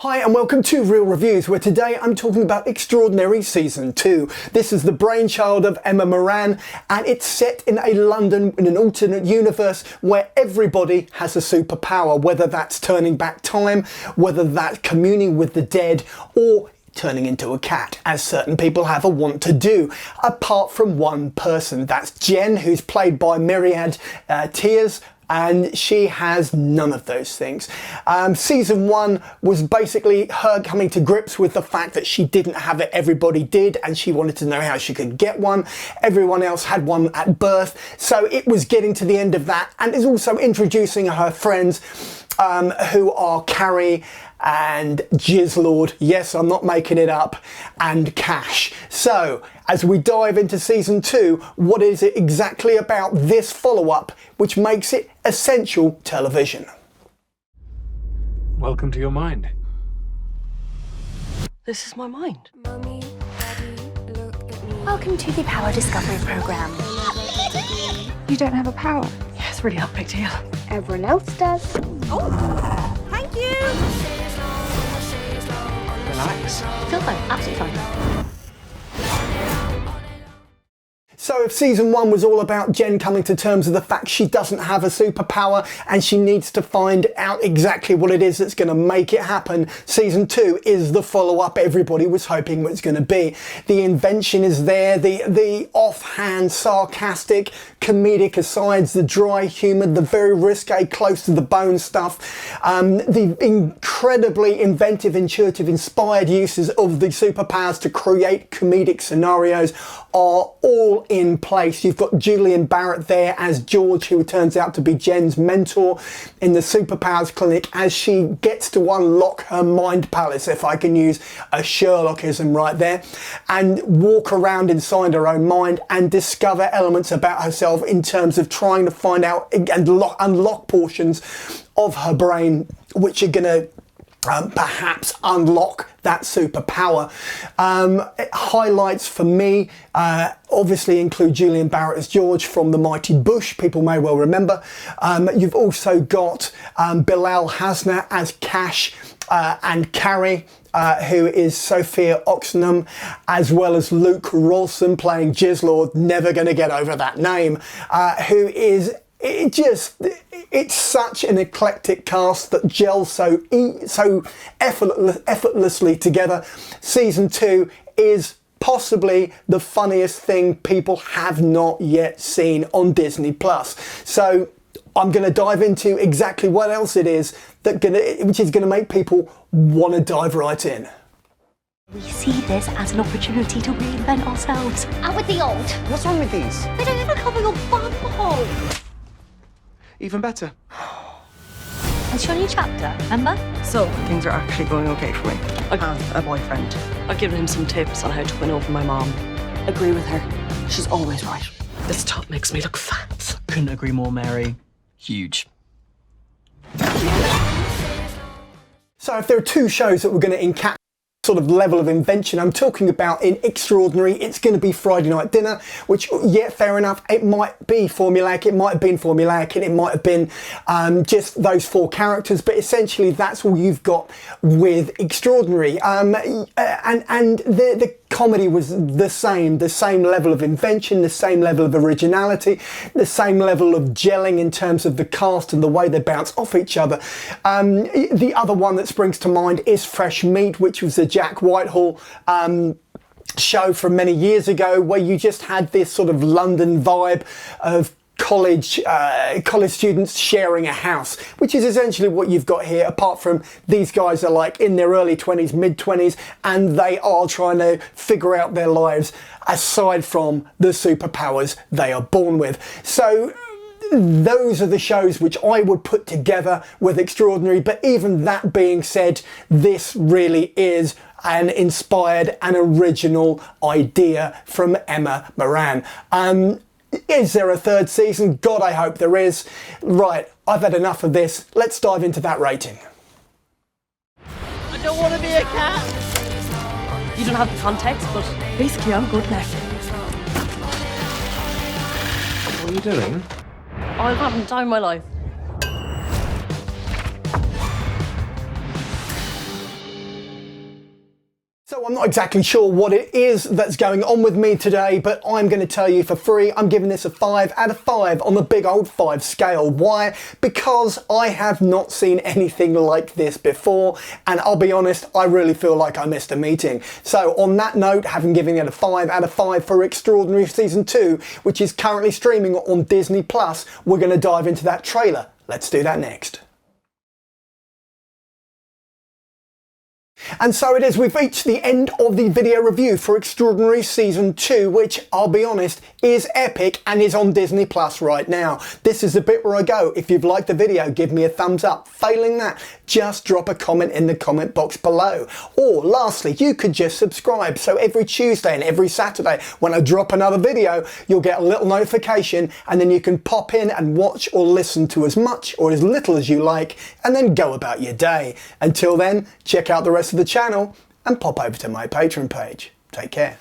Hi and welcome to Real Reviews, where today I'm talking about Extraordinary Season 2. This is the brainchild of Emma Moran, and it's set in a London in an alternate universe where everybody has a superpower, whether that's turning back time, whether that's communing with the dead, or turning into a cat, as certain people have a want to do, apart from one person. That's Jen, who's played by Máiread Tyers, and she has none of those things. Season 1 was basically her coming to grips with the fact that she didn't have it, everybody did, and she wanted to know how she could get one. Everyone else had one at birth, so it was getting to the end of that, and is also introducing her friends who are Carr and Jizzlord, yes, I'm not making it up, and Cash. So, as we dive into Season 2, what is it exactly about this follow-up which makes it essential television? Welcome to your mind. This is my mind. Mommy, Daddy, look at me. Welcome to the Power Discovery Program. You don't have a power. Yeah, it's really not a big deal. Everyone else does. Thank you! Relax. Feel fine, absolutely fine. So if Season 1 was all about Jen coming to terms with the fact she doesn't have a superpower and she needs to find out exactly what it is that's going to make it happen, Season 2 is the follow-up everybody was hoping it was going to be. The invention is there, the offhand, sarcastic, comedic asides, the dry humour, the very risque, close to the bone stuff, the incredibly inventive, intuitive, inspired uses of the superpowers to create comedic scenarios are all in place. You've got Julian Barrett there as George, who turns out to be Jen's mentor in the superpowers clinic as she gets to unlock her mind palace, if I can use a Sherlockism right there, and walk around inside her own mind and discover elements about herself in terms of trying to find out and unlock portions of her brain which are going to perhaps unlock that superpower. Highlights for me obviously include Julian Barrett as George from The Mighty Bush, people may well remember. You've also got Bilal Hasna as Cash and Carrie, who is Sophia Oxenham, as well as Luke Rawson playing Jizzlord, never going to get over that name, who is it's such an eclectic cast that gels so effortlessly together. Season 2 is possibly the funniest thing people have not yet seen on Disney+. So I'm going to dive into exactly what else it is which is going to make people want to dive right in. We see this as an opportunity to reinvent ourselves. Out with the old. What's wrong with these? They don't even cover your bum hole. Even better. It's your new chapter, remember? So, things are actually going okay for me. I have a boyfriend. I've given him some tips on how to win over my mom. Agree with her. She's always right. This top makes me look fat. Couldn't agree more, Mary. Huge. So if there are two shows that we're going to encapsulate sort of level of invention I'm talking about in Extraordinary, it's going to be Friday Night Dinner, which, yeah, fair enough, it might be formulaic, it might have been formulaic, and it might have been just those four characters, but essentially that's all you've got with Extraordinary. And the comedy was the same level of invention, the same level of originality, the same level of gelling in terms of the cast and the way they bounce off each other. The other one that springs to mind is Fresh Meat, which was a Jack Whitehall show from many years ago, where you just had this sort of London vibe of college students sharing a house, which is essentially what you've got here, apart from these guys are like in their early 20s, mid-20s, and they are trying to figure out their lives aside from the superpowers they are born with. So those are the shows which I would put together with Extraordinary, but even that being said, this really is an inspired and original idea from Emma Moran. Is there a third season? God, I hope there is. Right, I've had enough of this. Let's dive into that rating. I don't want to be a cat. You don't have the context, but basically I'm good now. What are you doing? I'm having the time of my life. So I'm not exactly sure what it is that's going on with me today, but I'm going to tell you for free, I'm giving this a 5 out of 5 on the big old 5 scale. Why? Because I have not seen anything like this before, and I'll be honest, I really feel like I missed a meeting. So on that note, having given it a 5 out of 5 for Extraordinary Season 2, which is currently streaming on Disney+, we're going to dive into that trailer. Let's do that next. And so it is, we've reached the end of the video review for Extraordinary Season 2, which, I'll be honest, is epic and is on Disney Plus right now. This is the bit where I go, if you've liked the video, give me a thumbs up. Failing that, just drop a comment in the comment box below. Or lastly, you could just subscribe, so every Tuesday and every Saturday when I drop another video, you'll get a little notification, and then you can pop in and watch or listen to as much or as little as you like, and then go about your day. Until then, check out the rest of the channel and pop over to my Patreon page. Take care.